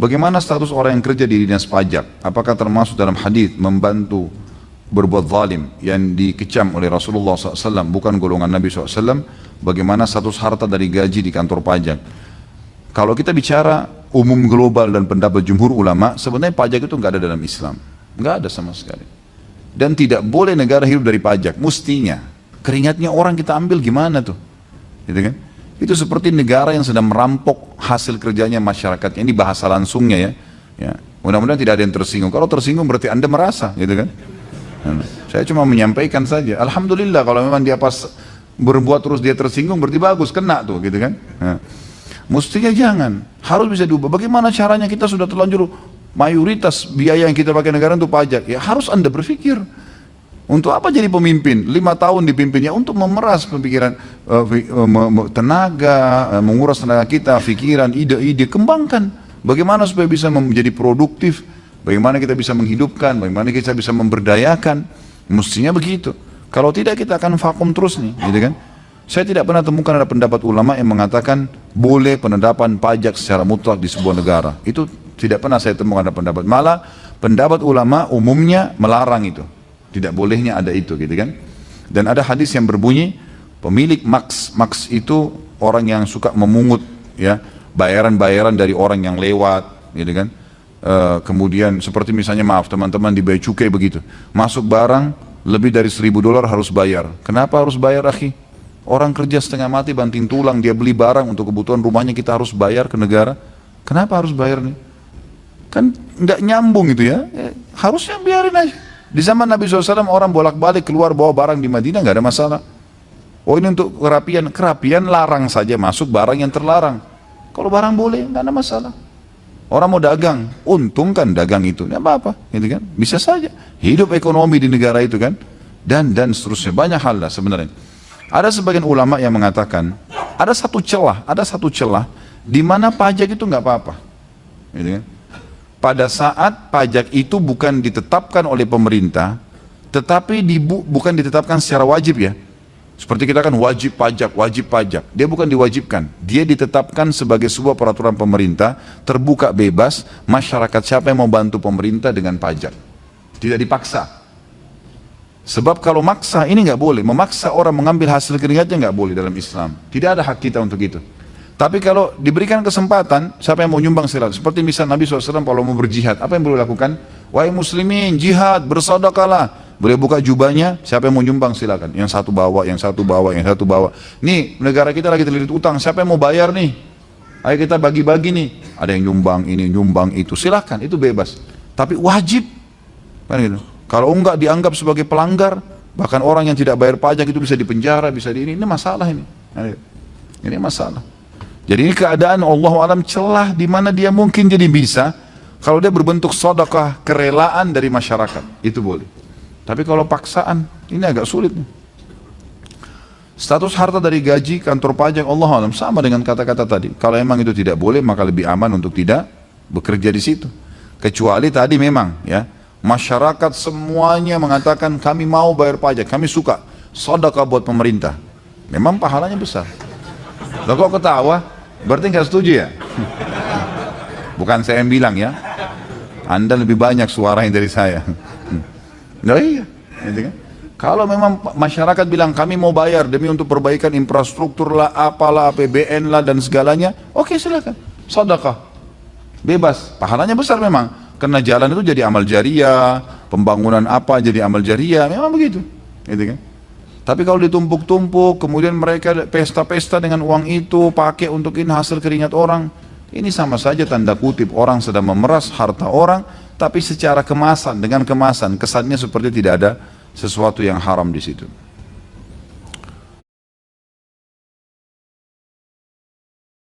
Bagaimana status orang yang kerja di dinas pajak? Apakah termasuk dalam hadis membantu berbuat zalim yang dikecam oleh Rasulullah SAW, bukan golongan Nabi SAW? Bagaimana status harta dari gaji di kantor pajak? Kalau kita bicara umum global dan pendapat jumhur ulama, sebenarnya pajak itu nggak ada dalam Islam, nggak ada sama sekali. Dan tidak boleh negara hidup dari pajak, mestinya. Keringatnya orang kita ambil gimana tuh? Gitu kan? Itu seperti negara yang sedang merampok hasil kerjanya masyarakatnya. Ini bahasa langsungnya ya. Mudah-mudahan tidak ada yang tersinggung. Kalau tersinggung berarti Anda merasa, gitu kan? Saya cuma menyampaikan saja. Alhamdulillah kalau memang dia pas berbuat terus dia tersinggung berarti bagus, kena tuh, gitu kan? Mestinya jangan, harus bisa diubah. Bagaimana caranya? Kita sudah terlanjur mayoritas biaya yang kita pakai negara untuk pajak. Ya harus Anda berpikir. Untuk apa jadi pemimpin? 5 tahun dipimpinnya untuk memeras pemikiran, tenaga, menguras tenaga kita, pikiran, ide-ide, kembangkan. Bagaimana supaya bisa menjadi produktif? Bagaimana kita bisa menghidupkan? Bagaimana kita bisa memberdayakan? Mestinya begitu. Kalau tidak kita akan vakum terus nih, gitu kan? Saya tidak pernah temukan ada pendapat ulama yang mengatakan boleh penetapan pajak secara mutlak di sebuah negara. Itu tidak pernah saya temukan ada pendapat. Malah pendapat ulama umumnya melarang itu. Tidak bolehnya ada itu, gitu kan? Dan ada hadis yang berbunyi pemilik maks itu orang yang suka memungut ya bayaran-bayaran dari orang yang lewat, gitu kan? Kemudian seperti misalnya maaf teman-teman di bea cukai begitu, masuk barang lebih dari $1.000 harus bayar. Kenapa harus bayar, akhi? Orang kerja setengah mati banting tulang, dia beli barang untuk kebutuhan rumahnya, kita harus bayar ke negara. Kenapa harus bayar nih? Kan nggak nyambung itu ya. Harusnya biarin aja. Di zaman Nabi SAW orang bolak-balik keluar bawa barang di Madinah nggak ada masalah. Oh ini untuk kerapian larang saja masuk barang yang terlarang. Kalau barang boleh nggak ada masalah. Orang mau dagang, untungkan dagang itu, nggak apa-apa, gitu kan? Bisa saja hidup ekonomi di negara itu kan, dan seterusnya banyak hal lah sebenarnya. Ada sebagian ulama yang mengatakan ada satu celah di mana pajak itu nggak apa-apa, gitu kan? Pada saat pajak itu bukan ditetapkan oleh pemerintah, tetapi bukan ditetapkan secara wajib ya. Seperti kita kan wajib pajak. Dia bukan diwajibkan. Dia ditetapkan sebagai sebuah peraturan pemerintah, terbuka bebas, masyarakat siapa yang mau bantu pemerintah dengan pajak. Tidak dipaksa. Sebab kalau maksa ini nggak boleh. Memaksa orang mengambil hasil keringatnya nggak boleh dalam Islam. Tidak ada hak kita untuk itu. Tapi kalau diberikan kesempatan, siapa yang mau nyumbang silakan. Seperti misal Nabi SAW kalau mau berjihad, apa yang boleh lakukan? Wahai muslimin, jihad, bersedekahlah. Boleh buka jubahnya, siapa yang mau nyumbang silakan. Yang satu bawa, yang satu bawa, yang satu bawa. Nih, negara kita lagi terlilit utang, siapa yang mau bayar nih? Ayo kita bagi-bagi nih. Ada yang nyumbang ini, nyumbang itu, silakan, itu bebas. Tapi wajib. Kan gitu. Kalau enggak dianggap sebagai pelanggar, bahkan orang yang tidak bayar pajak itu bisa dipenjara, bisa ini masalah ini. Ini masalah. Jadi ini keadaan Allah alam celah di mana dia mungkin jadi bisa kalau dia berbentuk sedekah, kerelaan dari masyarakat, itu boleh. Tapi kalau paksaan, ini agak sulit. Status harta dari gaji kantor pajak Allah alam sama dengan kata-kata tadi. Kalau emang itu tidak boleh, maka lebih aman untuk tidak bekerja di situ. Kecuali tadi memang ya, masyarakat semuanya mengatakan kami mau bayar pajak, kami suka sedekah buat pemerintah. Memang pahalanya besar. Loh kok ketawa? Berarti nggak setuju ya? Bukan saya yang bilang ya. Anda lebih banyak suaranya dari saya. Nah iya, gitu kan? Kalau memang masyarakat bilang kami mau bayar demi untuk perbaikan infrastruktur lah, apalah, APBN lah dan segalanya, oke silakan, sedekah, bebas, pahalanya besar memang, karena jalan itu jadi amal jariah, pembangunan apa jadi amal jariah, memang begitu, gitu kan? Tapi kalau ditumpuk-tumpuk, kemudian mereka pesta-pesta dengan uang itu, pakai untuk ini hasil keringat orang, ini sama saja tanda kutip orang sedang memeras harta orang. Tapi secara kemasan, dengan kemasan, kesannya seperti tidak ada sesuatu yang haram di situ.